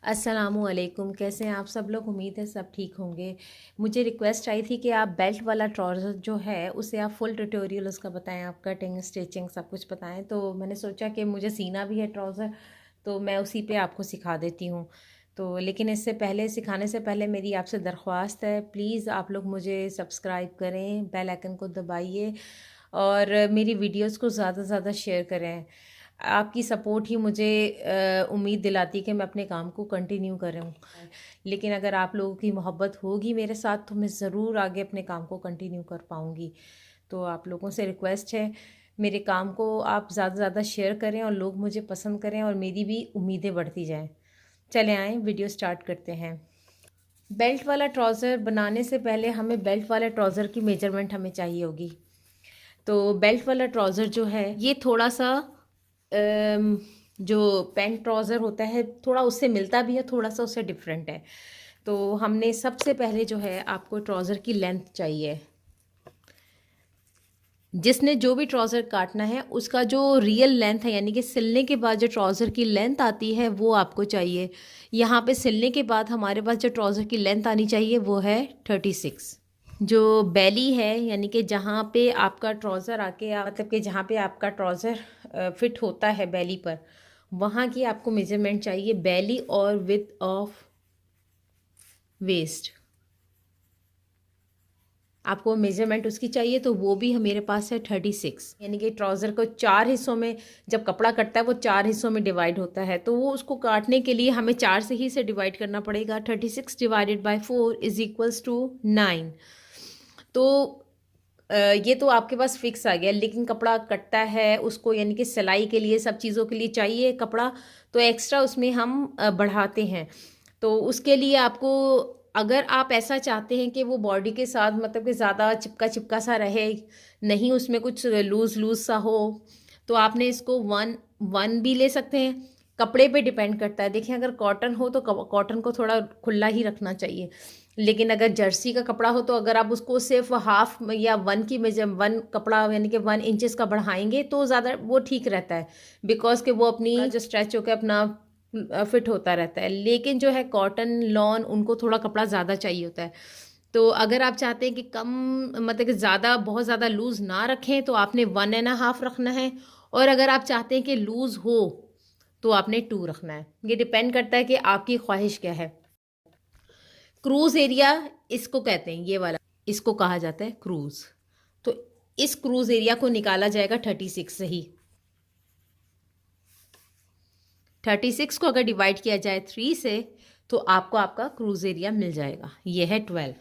अस्सलामुअलैकुम। कैसे हैं आप सब लोग? उम्मीद है सब ठीक होंगे। मुझे रिक्वेस्ट आई थी कि आप बेल्ट वाला ट्राउज़र जो है उसे आप फुल ट्यूटोरियल उसका बताएं, आप कटिंग स्टिचिंग सब कुछ बताएं। तो मैंने सोचा कि मुझे सीना भी है ट्राउज़र, तो मैं उसी पे आपको सिखा देती हूँ। तो लेकिन इससे पहले, सिखाने से पहले मेरी आपसे दरख्वास्त है, प्लीज़ आप लोग मुझे सब्सक्राइब करें, बेल आइकन को दबाइए और मेरी वीडियोस को ज़्यादा से ज़्यादा शेयर करें। आपकी सपोर्ट ही मुझे उम्मीद दिलाती है कि मैं अपने काम को कंटिन्यू करूँ। लेकिन अगर आप लोगों की मोहब्बत होगी मेरे साथ तो मैं ज़रूर आगे अपने काम को कंटिन्यू कर पाऊँगी। तो आप लोगों से रिक्वेस्ट है, मेरे काम को आप ज़्यादा से ज़्यादा शेयर करें और लोग मुझे पसंद करें और मेरी भी उम्मीदें बढ़ती जाएँ। चलें आएँ वीडियो स्टार्ट करते हैं। बेल्ट वाला ट्राउज़र बनाने से पहले हमें बेल्ट वाले ट्राउज़र की मेजरमेंट हमें चाहिए होगी। तो बेल्ट वाला ट्राउज़र जो है ये थोड़ा सा जो पैंट ट्राउज़र होता है थोड़ा उससे मिलता भी है, थोड़ा सा उससे डिफरेंट है। तो हमने सबसे पहले जो है आपको ट्राउज़र की लेंथ चाहिए। जिसने जो भी ट्राउज़र काटना है उसका जो रियल लेंथ है, यानी कि सिलने के बाद जो ट्राउज़र की लेंथ आती है वो आपको चाहिए। यहाँ पे सिलने के बाद हमारे पास जो ट्राउज़र की लेंथ आनी चाहिए वो है 36। जो बेली है, यानी कि जहाँ पे आपका ट्राउज़र आके मतलब कि जहाँ पे आपका ट्राउज़र फिट होता है बेली पर, वहाँ की आपको मेजरमेंट चाहिए बेली और विड्थ ऑफ वेस्ट। आपको मेजरमेंट उसकी चाहिए, तो वो भी मेरे पास है 36। यानी कि ट्राउज़र को 4 हिस्सों में, जब कपड़ा कटता है वो 4 हिस्सों में डिवाइड होता है, तो वो उसको काटने के लिए हमें 4 से ही से डिवाइड करना पड़ेगा। 36 divided by 4 is equals to 9। तो ये तो आपके पास फिक्स आ गया, लेकिन कपड़ा कटता है उसको, यानी कि सिलाई के लिए सब चीज़ों के लिए चाहिए कपड़ा, तो एक्स्ट्रा उसमें हम बढ़ाते हैं। तो उसके लिए आपको, अगर आप ऐसा चाहते हैं कि वो बॉडी के साथ मतलब कि ज़्यादा चिपका चिपका सा रहे, नहीं उसमें कुछ लूज़ लूज़ सा हो, तो आपने इसको वन वन भी ले सकते हैं। कपड़े पे डिपेंड करता है। देखिए, अगर कॉटन हो तो कॉटन को थोड़ा खुला ही रखना चाहिए, लेकिन अगर जर्सी का कपड़ा हो तो अगर आप उसको सिर्फ हाफ या वन की मेजर वन कपड़ा यानी कि 1 इंचेस का बढ़ाएंगे तो ज़्यादा वो ठीक रहता है, बिकॉज कि वो अपनी जो स्ट्रेच होकर अपना फिट होता रहता है। लेकिन जो है कॉटन लॉन उनको थोड़ा कपड़ा ज़्यादा चाहिए होता है। तो अगर आप चाहते हैं कि कम मतलब कि ज़्यादा बहुत ज़्यादा लूज़ ना रखें तो आपने 1.5 रखना है, और अगर आप चाहते हैं कि लूज़ हो तो आपने 2 रखना है। ये डिपेंड करता है कि आपकी ख्वाहिश क्या है। क्रूज एरिया इसको कहते हैं, ये वाला इसको कहा जाता है क्रूज। तो इस क्रूज एरिया को निकाला जाएगा 36 से ही। 36 को अगर डिवाइड किया जाए 3 से तो आपको आपका क्रूज एरिया मिल जाएगा, ये है 12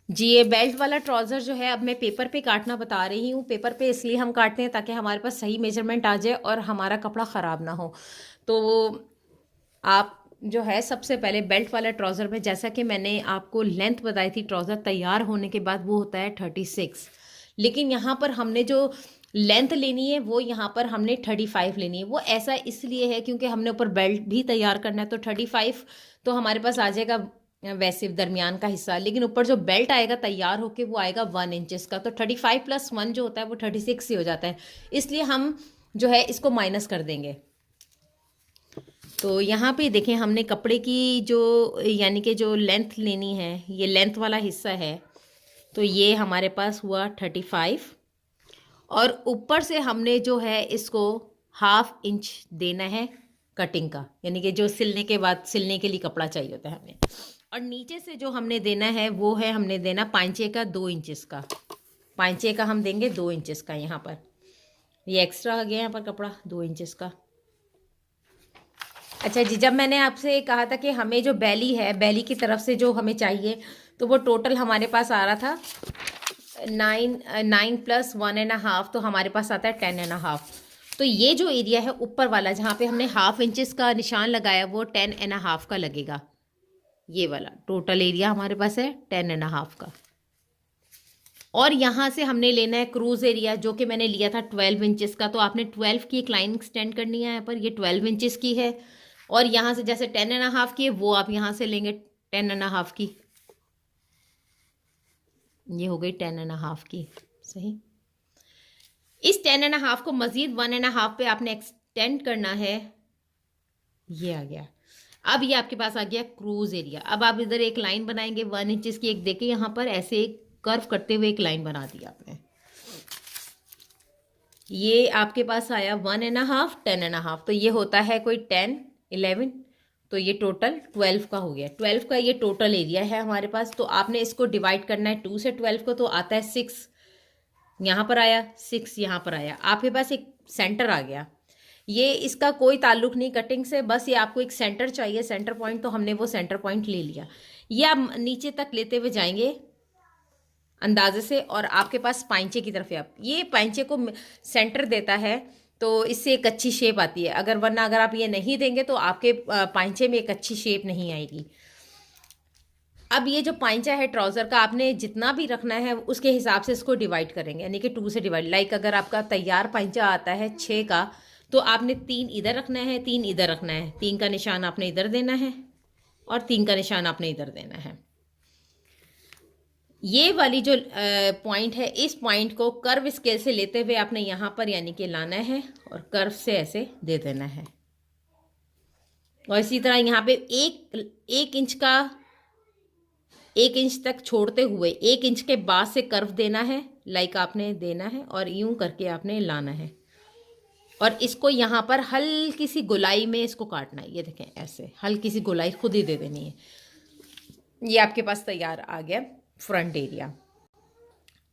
जी। ये बेल्ट वाला ट्राउज़र जो है अब मैं पेपर पे काटना बता रही हूँ। पेपर पे इसलिए हम काटते हैं ताकि हमारे पास सही मेजरमेंट आ जाए और हमारा कपड़ा ख़राब ना हो। तो आप जो है सबसे पहले बेल्ट वाला ट्राउज़र में, जैसा कि मैंने आपको लेंथ बताई थी ट्राउज़र तैयार होने के बाद, वो होता है 36। लेकिन यहाँ पर हमने जो लेंथ लेनी है वो यहाँ पर हमने 35 लेनी है। वो ऐसा इसलिए है क्योंकि हमने ऊपर बेल्ट भी तैयार करना है, तो 35 तो हमारे पास आ जाएगा वैसे दरमियान का हिस्सा, लेकिन ऊपर जो बेल्ट आएगा तैयार होके वो आएगा 1 इंचेस का। तो 35 + 1 जो होता है वो 36 ही हो जाता है, इसलिए हम जो है इसको माइनस कर देंगे। तो यहाँ पे देखें, हमने कपड़े की जो यानी कि जो लेंथ लेनी है, ये लेंथ वाला हिस्सा है, तो ये हमारे पास हुआ 35, और ऊपर से हमने जो है इसको 1/2 इंच देना है कटिंग का, यानी कि जो सिलने के बाद सिलने के लिए कपड़ा चाहिए होता है हमें। और नीचे से जो हमने देना है वो है, हमने देना पांचे का 2 इंचेस का, पांचे का हम देंगे 2 इंचेस का। यहाँ पर ये एक्स्ट्रा आ गया यहाँ पर कपड़ा 2 इंचेस का। अच्छा जी, जब मैंने आपसे कहा था कि हमें जो बेली है, बेली की तरफ से जो हमें चाहिए, तो वो टोटल हमारे पास आ रहा था 9 + 1.5, तो हमारे पास आता है 10.5। तो ये जो एरिया है ऊपर वाला जहाँ पे हमने 1/2 इंचेस का निशान लगाया वो 10.5 का लगेगा। ये वाला टोटल एरिया हमारे पास है 10.5 का। और यहाँ से हमने लेना है क्रूज एरिया, जो कि मैंने लिया था 12 इंचेस का। तो आपने 12 की एक लाइन एक्सटेंड करनी है यहाँ पर, ये 12 इंचेस की है। और यहाँ से जैसे 10.5 की है वो आप यहाँ से लेंगे 10.5 की, ये हो गई 10.5 की। सही, इस 10.5 को मजीद 1.5 पे आपने एक्सटेंड करना है, ये आ गया। अब ये आपके पास आ गया क्रूज एरिया। अब आप इधर एक लाइन बनाएंगे 1 इंचेस की, एक देखिए यहाँ पर ऐसे एक कर्व करते हुए एक लाइन बना दी आपने। ये आपके पास आया 1.5, 10.5, तो ये होता है कोई 10, 11, तो ये टोटल 12 का हो गया। 12 का ये टोटल एरिया है हमारे पास। तो आपने इसको डिवाइड करना है 2 से 12 को, तो आता है 6 यहाँ पर आया, 6 यहाँ पर आया। आपके पास एक सेंटर आ गया। ये इसका कोई ताल्लुक नहीं कटिंग से, बस ये आपको एक सेंटर चाहिए, सेंटर पॉइंट, तो हमने वो सेंटर पॉइंट ले लिया। ये आप नीचे तक लेते हुए जाएंगे अंदाजे से, और आपके पास पाइंचे की तरफ है। आप ये पाइंचे को सेंटर देता है तो इससे एक अच्छी शेप आती है। अगर वरना अगर आप ये नहीं देंगे तो आपके पाइंचे में एक अच्छी शेप नहीं आएगी। अब ये जो पाइंचा है ट्राउज़र का, आपने जितना भी रखना है उसके हिसाब से इसको डिवाइड करेंगे, यानी कि 2 से डिवाइड। लाइक अगर आपका तैयार पाइंचा आता है 6 का, तो आपने 3 इधर रखना है, 3 इधर रखना है, 3 का निशान आपने इधर देना है और 3 का निशान आपने इधर देना है। ये वाली जो पॉइंट है, इस पॉइंट को कर्व स्केल से लेते हुए आपने यहाँ पर यानी कि लाना है और कर्व से ऐसे दे देना है। और इसी तरह यहाँ पे एक इंच का 1 इंच तक छोड़ते हुए 1 इंच के बाद से कर्व देना है, लाइक आपने देना है और यूं करके आपने लाना है। और इसको यहाँ पर हल्की सी गोलाई में इसको काटना है। ये देखें ऐसे हल्की सी गोलाई खुद ही दे देनी है। ये आपके पास तैयार आ गया फ्रंट एरिया।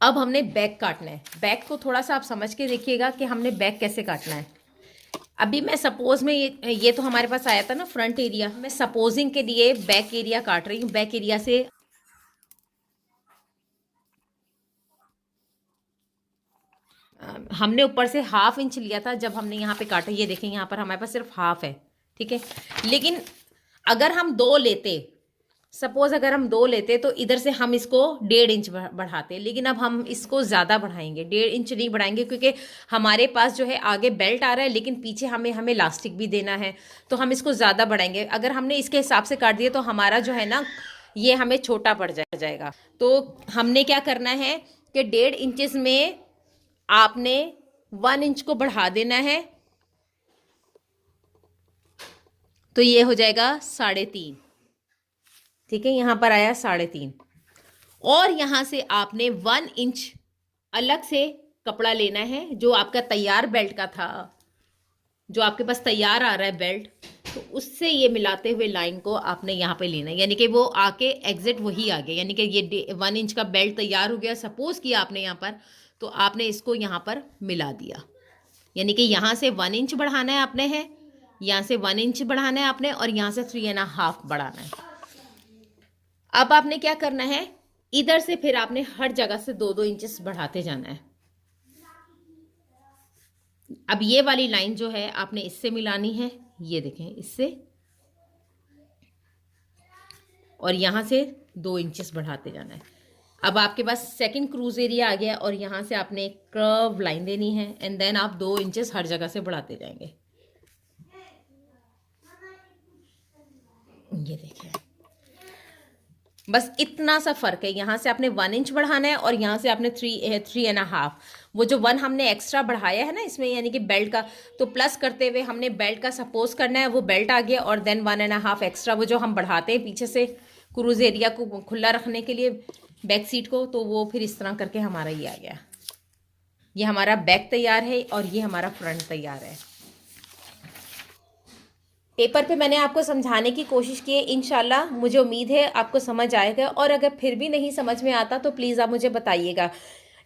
अब हमने बैक काटना है। बैक को थोड़ा सा आप समझ के देखिएगा कि हमने बैक कैसे काटना है। अभी मैं सपोज में ये तो हमारे पास आया था ना फ्रंट एरिया, मैं सपोजिंग के लिए बैक एरिया काट रही हूँ। बैक एरिया से हमने ऊपर से 1/2 इंच लिया था जब हमने यहाँ पे काटा। ये देखें यहाँ पर हमारे पास सिर्फ 1/2 है, ठीक है। लेकिन अगर हम 2 लेते, सपोज अगर हम 2 लेते तो इधर से हम इसको 1.5 इंच बढ़ाते, लेकिन अब हम इसको ज़्यादा बढ़ाएंगे, 1.5 इंच नहीं बढ़ाएंगे, क्योंकि हमारे पास जो है आगे बेल्ट आ रहा है लेकिन पीछे हमें इलास्टिक भी देना है, तो हम इसको ज़्यादा बढ़ाएंगे। अगर हमने इसके हिसाब से काट दिया तो हमारा जो है ना ये हमें छोटा पड़ जाएगा। तो हमने क्या करना है कि 1.5 इंचेस में आपने 1 इंच को बढ़ा देना है, तो ये हो जाएगा 3.5, ठीक है। यहाँ पर आया 3.5, और यहाँ से आपने 1 इंच अलग से कपड़ा लेना है जो आपका तैयार बेल्ट का था, जो आपके पास तैयार आ रहा है बेल्ट, तो उससे ये मिलाते हुए लाइन को आपने यहाँ पे लेना है, यानी कि वो आके एग्जिट वही आ गया, यानी कि ये 1 इंच का बेल्ट तैयार हो गया। सपोज किया आपने यहाँ पर, तो आपने इसको यहाँ पर मिला दिया, यानी कि यहाँ से 1 इंच बढ़ाना है आपने, है यहाँ से 1 इंच बढ़ाना है आपने, और यहाँ से 3.5 बढ़ाना है। अब आपने क्या करना है, इधर से फिर आपने हर जगह से 2-2 इंचेस बढ़ाते जाना है। अब ये वाली लाइन जो है आपने इससे मिलानी है, ये देखें इससे, और यहाँ से 2 इंचेस बढ़ाते जाना है। अब आपके पास सेकंड क्रूज एरिया आ गया, और यहाँ से आपने एक कर्व लाइन देनी है, एंड देन आप 2 इंचेस हर जगह से बढ़ाते जाएंगे। ये देखिए बस इतना सा फर्क है। यहाँ से आपने 1 इंच बढ़ाना है और यहाँ से आपने 3.5, वो जो 1 हमने एक्स्ट्रा बढ़ाया है ना इसमें, यानी कि बेल्ट का, तो प्लस करते हुए हमने बेल्ट का सपोज करना है, वो बेल्ट आ गया, और देन 1.5 एक्स्ट्रा वो जो हम बढ़ाते हैं पीछे से क्रूज एरिया को खुला रखने के लिए बैक सीट को, तो वो फिर इस तरह करके हमारा ये आ गया। ये हमारा बैक तैयार है और ये हमारा फ्रंट तैयार है। पेपर पे मैंने आपको समझाने की कोशिश की है, इंशाल्लाह मुझे उम्मीद है आपको समझ आएगा। और अगर फिर भी नहीं समझ में आता तो प्लीज़ आप मुझे बताइएगा।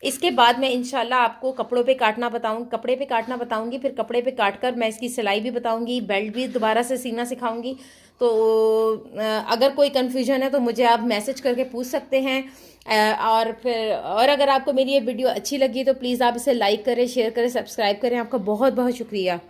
इसके बाद मैं इंशाल्लाह आपको कपड़ों पे काटना बताऊंगी, कपड़े पे काटना बताऊंगी, फिर कपड़े पे काट कर मैं इसकी सिलाई भी बताऊंगी, बेल्ट भी दोबारा से सीना सिखाऊंगी। तो अगर कोई कन्फ्यूजन है तो मुझे आप मैसेज करके पूछ सकते हैं। और अगर आपको मेरी ये वीडियो अच्छी लगी तो प्लीज़ आप इसे लाइक करें, शेयर करें, सब्सक्राइब करें। आपका बहुत बहुत शुक्रिया।